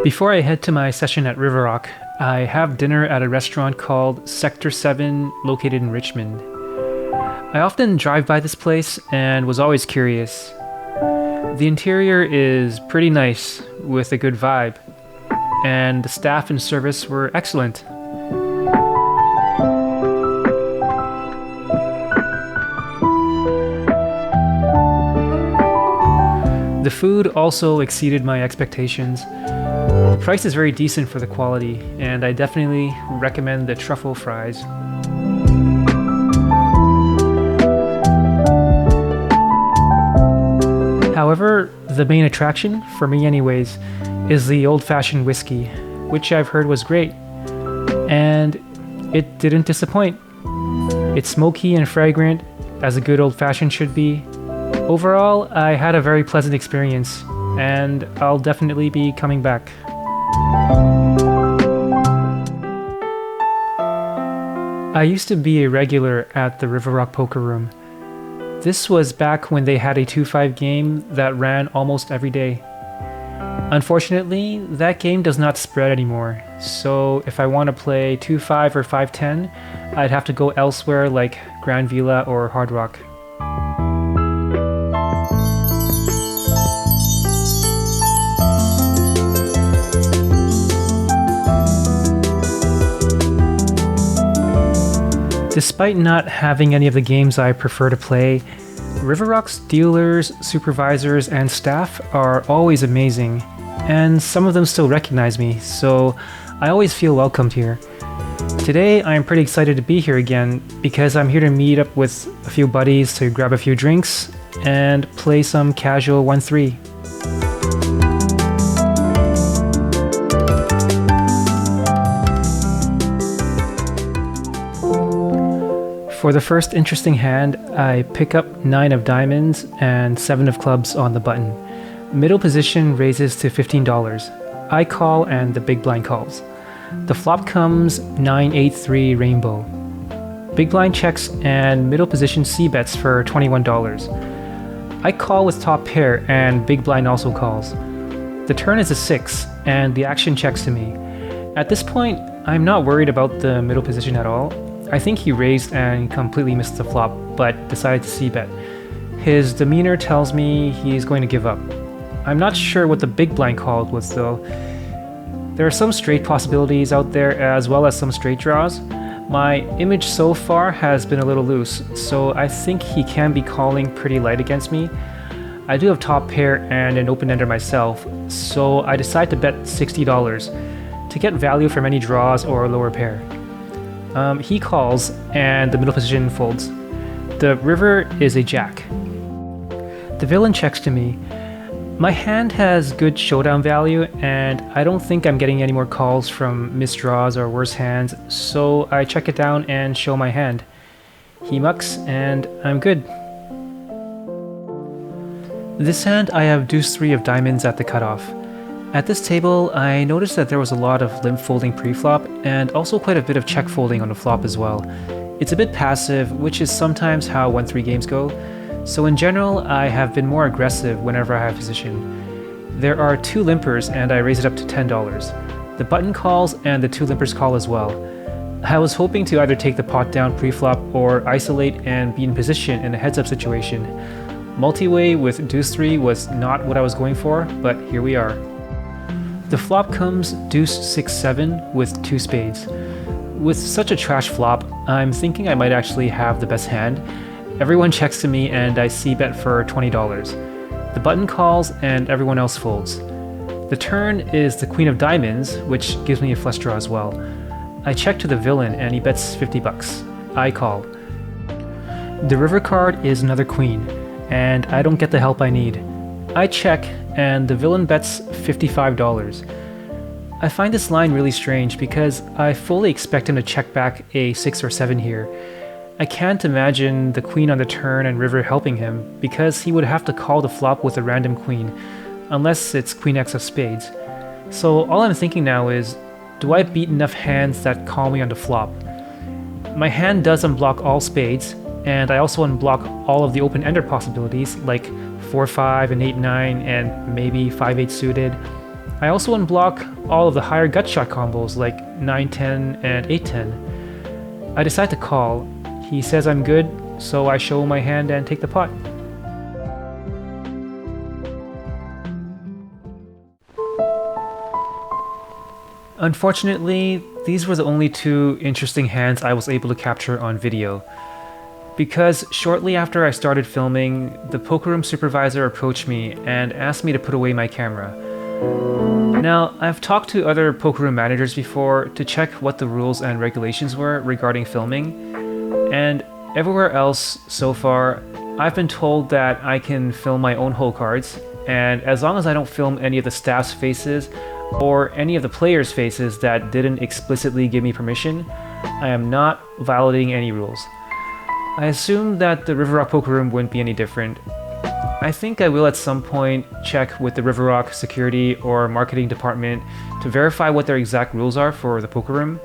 Before I head to my session at River Rock, I have dinner at a restaurant called Sector 7 located in Richmond. I often drive by this place and was always curious. The interior is pretty nice with a good vibe, and the staff and service were excellent. The food also exceeded my expectations. The price is very decent for the quality, and I definitely recommend the truffle fries. However, the main attraction, for me anyways, is the old-fashioned whiskey, which I've heard was great. And it didn't disappoint. It's smoky and fragrant, as a good old-fashioned should be. Overall, I had a very pleasant experience, and I'll definitely be coming back. I used to be a regular at the River Rock Poker Room. This was back when they had a 2-5 game that ran almost every day. Unfortunately, that game does not spread anymore, so if I want to play 2-5 or 5-10, I'd have to go elsewhere like Grand Villa or Hard Rock. Despite not having any of the games I prefer to play, River Rock's dealers, supervisors, and staff are always amazing, and some of them still recognize me, so I always feel welcomed here. Today, I'm pretty excited to be here again because I'm here to meet up with a few buddies to grab a few drinks and play some casual 1-3. For the first interesting hand, I pick up 9 of diamonds and 7 of clubs on the button. Middle position raises to $15. I call and the big blind calls. The flop comes 9-8-3 rainbow. Big blind checks and middle position c-bets for $21. I call with top pair and big blind also calls. The turn is a 6 and the action checks to me. At this point, I'm not worried about the middle position at all. I think he raised and completely missed the flop, but decided to c-bet. His demeanor tells me he's going to give up. I'm not sure what the big blind called was though. There are some straight possibilities out there as well as some straight draws. My image so far has been a little loose, so I think he can be calling pretty light against me. I do have top pair and an open-ender myself, so I decide to bet $60 to get value from any draws or lower pair. He calls, and the middle position folds. The river is a jack. The villain checks to me. My hand has good showdown value, and I don't think I'm getting any more calls from missed draws or worse hands, so I check it down and show my hand. He mucks, and I'm good. This hand, I have deuce 3 of diamonds at the cutoff. At this table, I noticed that there was a lot of limp folding pre-flop and also quite a bit of check folding on the flop as well. It's a bit passive, which is sometimes how 1-3 games go, so in general, I have been more aggressive whenever I have position. There are 2 limpers and I raise it up to $10. The button calls and the 2 limpers call as well. I was hoping to either take the pot down pre-flop or isolate and be in position in a heads-up situation. Multi-way with deuce 3 was not what I was going for, but here we are. The flop comes deuce 6-7 with 2 spades. With such a trash flop, I'm thinking I might actually have the best hand. Everyone checks to me and I c-bet for $20. The button calls and everyone else folds. The turn is the queen of diamonds, which gives me a flush draw as well. I check to the villain and he bets $50. I call. The river card is another queen, and I don't get the help I need. I check, and the villain bets $55. I find this line really strange because I fully expect him to check back a 6 or 7 here. I can't imagine the queen on the turn and river helping him because he would have to call the flop with a random queen, unless it's queen x of spades. So all I'm thinking now is, do I beat enough hands that call me on the flop? My hand does unblock all spades, and I also unblock all of the open-ender possibilities like 4-5 and 8-9 and maybe 5-8 suited. I also unblock all of the higher gut shot combos like 9-10 and 8-10. I decide to call. He says I'm good, so I show my hand and take the pot. Unfortunately, these were the only two interesting hands I was able to capture on video. Because shortly after I started filming, the poker room supervisor approached me and asked me to put away my camera. Now, I've talked to other poker room managers before to check what the rules and regulations were regarding filming, and everywhere else so far, I've been told that I can film my own hole cards, and as long as I don't film any of the staff's faces or any of the players' faces that didn't explicitly give me permission, I am not violating any rules. I assume that the River Rock Poker Room wouldn't be any different. I think I will at some point check with the River Rock security or marketing department to verify what their exact rules are for the poker room.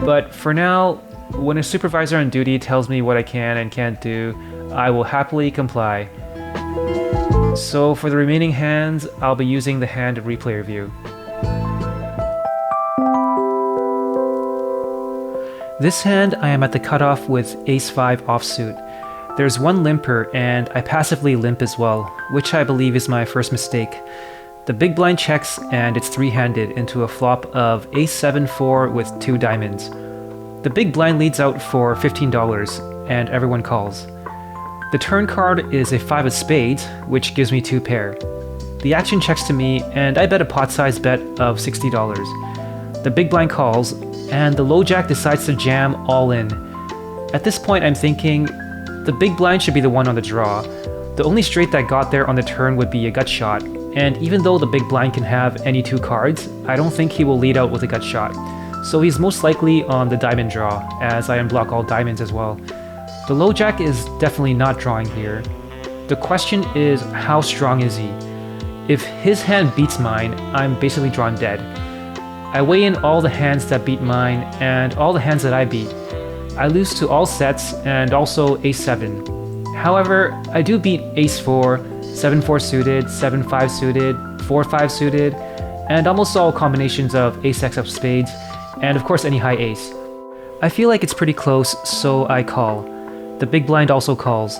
But for now, when a supervisor on duty tells me what I can and can't do, I will happily comply. So for the remaining hands, I'll be using the hand replay review. This hand, I am at the cutoff with Ace-5 offsuit. There's one limper, and I passively limp as well, which I believe is my first mistake. The big blind checks, and it's three-handed into a flop of Ace-7-4 with 2 diamonds. The big blind leads out for $15, and everyone calls. The turn card is a 5 of spades, which gives me 2 pair. The action checks to me, and I bet a pot-sized bet of $60. The big blind calls, and the low jack decides to jam all in. At this point I'm thinking, the big blind should be the one on the draw. The only straight that got there on the turn would be a gut shot, and even though the big blind can have any 2 cards, I don't think he will lead out with a gut shot. So he's most likely on the diamond draw, as I unblock all diamonds as well. The low jack is definitely not drawing here. The question is, how strong is he? If his hand beats mine, I'm basically drawn dead. I weigh in all the hands that beat mine and all the hands that I beat. I lose to all sets and also Ace-7. However, I do beat Ace-4, 7-4 suited, 7-5 suited, 4-5 suited, and almost all combinations of Ace-X of spades, and of course any high ace. I feel like it's pretty close, so I call. The big blind also calls.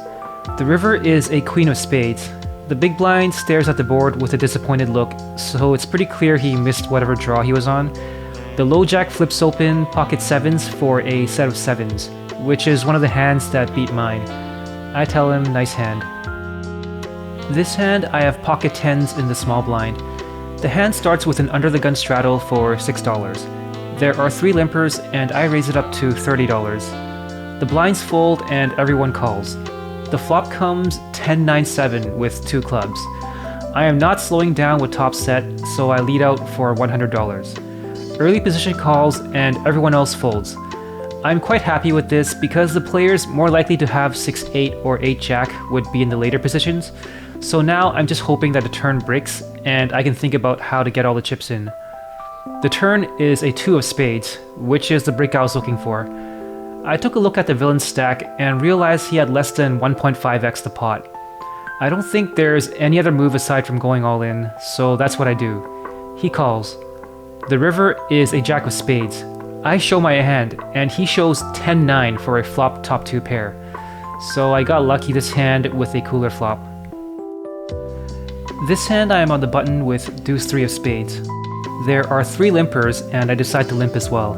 The river is a queen of spades. The big blind stares at the board with a disappointed look, so it's pretty clear he missed whatever draw he was on. The low jack flips open pocket 7s for a set of 7s, which is one of the hands that beat mine. I tell him, nice hand. This hand, I have pocket 10s in the small blind. The hand starts with an under the gun straddle for $6. There are 3 limpers, and I raise it up to $30. The blinds fold and everyone calls. The flop comes 10-9-7 with 2 clubs. I am not slowing down with top set, so I lead out for $100. Early position calls and everyone else folds. I'm quite happy with this because the players more likely to have 6-8 or 8-jack would be in the later positions, so now I'm just hoping that the turn breaks and I can think about how to get all the chips in. The turn is a 2 of spades, which is the break I was looking for. I took a look at the villain's stack and realized he had less than 1.5x the pot. I don't think there's any other move aside from going all in, so that's what I do. He calls. The river is a jack of spades. I show my hand, and he shows 10-9 for a flop top 2 pair. So I got lucky this hand with a cooler flop. This hand I am on the button with deuce 3 of spades. There are 3 limpers, and I decide to limp as well.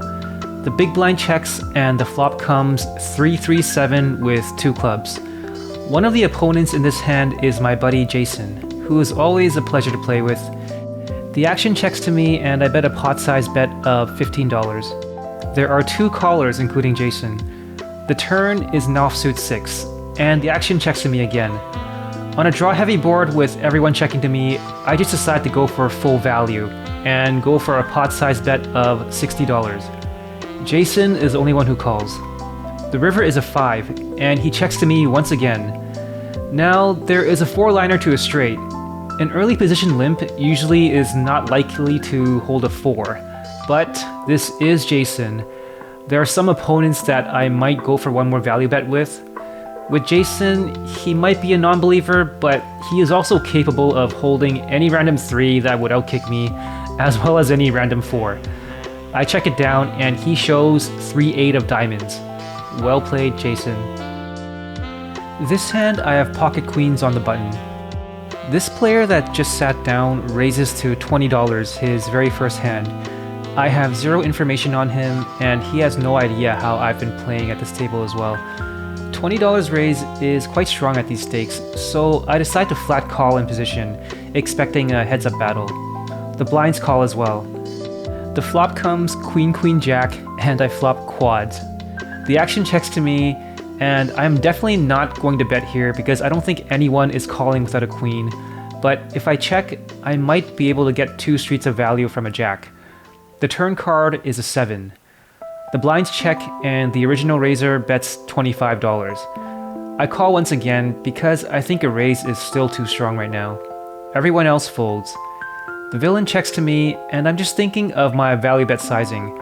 The big blind checks, and the flop comes 3-3-7 with 2 clubs. One of the opponents in this hand is my buddy Jason, who is always a pleasure to play with. The action checks to me, and I bet a pot-sized bet of $15. There are 2 callers, including Jason. The turn is an offsuit 6, and the action checks to me again. On a draw-heavy board with everyone checking to me, I just decide to go for full value, and go for a pot-sized bet of $60. Jason is the only one who calls. The river is a 5, and he checks to me once again. Now, there is a 4-liner to a straight. An early position limp usually is not likely to hold a 4, but this is Jason. There are some opponents that I might go for one more value bet with. With Jason, he might be a non-believer, but he is also capable of holding any random 3 that would outkick me, as well as any random 4. I check it down and he shows 3-8 of diamonds. Well played, Jason. This hand I have pocket queens on the button. This player that just sat down raises to $20 his very first hand. I have zero information on him and he has no idea how I've been playing at this table as well. $20 raise is quite strong at these stakes, so I decide to flat call in position, expecting a heads-up battle. The blinds call as well. The flop comes Queen Queen Jack and I flop quads. The action checks to me and I'm definitely not going to bet here because I don't think anyone is calling without a queen, but if I check, I might be able to get 2 streets of value from a jack. The turn card is a 7. The blinds check and the original raiser bets $25. I call once again because I think a raise is still too strong right now. Everyone else folds. The villain checks to me and I'm just thinking of my value bet sizing.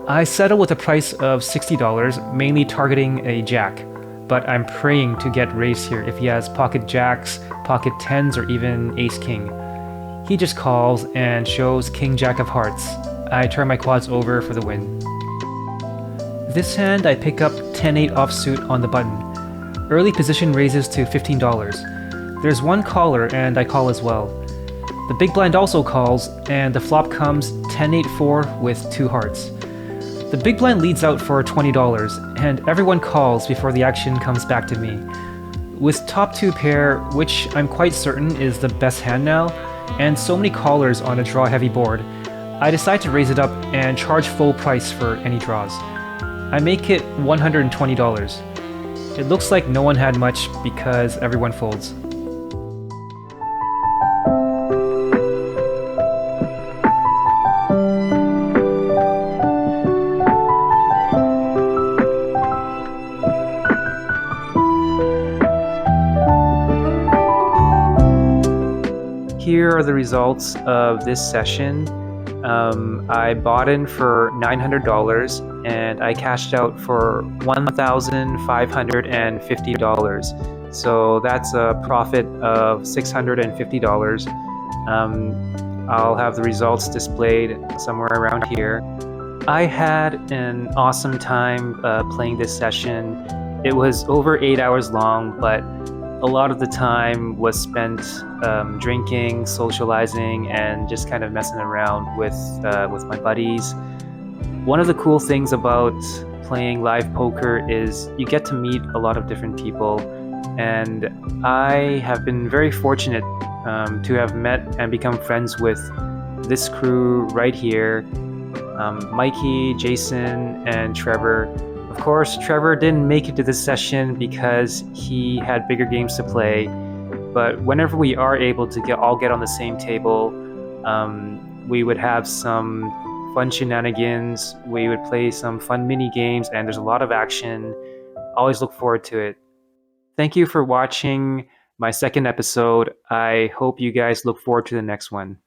I settle with a price of $60, mainly targeting a jack, but I'm praying to get raised here if he has pocket jacks, pocket 10s, or even ace king. He just calls and shows king jack of hearts. I turn my quads over for the win. This hand I pick up 10-8 offsuit on the button. Early position raises to $15. There's one caller and I call as well. The big blind also calls and the flop comes 10-8-4 with 2 hearts. The big blind leads out for $20 and everyone calls before the action comes back to me. With top 2 pair, which I'm quite certain is the best hand now, and so many callers on a draw heavy board, I decide to raise it up and charge full price for any draws. I make it $120. It looks like no one had much because everyone folds. Here are the results of this session. I bought in for $900 and I cashed out for $1,550. So that's a profit of $650. I'll have the results displayed somewhere around here. I had an awesome time playing this session. It was over 8 hours long, but a lot of the time was spent drinking, socializing, and just kind of messing around with my buddies. One of the cool things about playing live poker is you get to meet a lot of different people, and I have been very fortunate to have met and become friends with this crew right here, Mikey, Jason, and Trevor. Of course, Trevor didn't make it to this session because he had bigger games to play, but whenever we are able to all get on the same table, we would have some fun shenanigans, we would play some fun mini games, and there's a lot of action. Always look forward to it. Thank you for watching my second episode. I hope you guys look forward to the next one.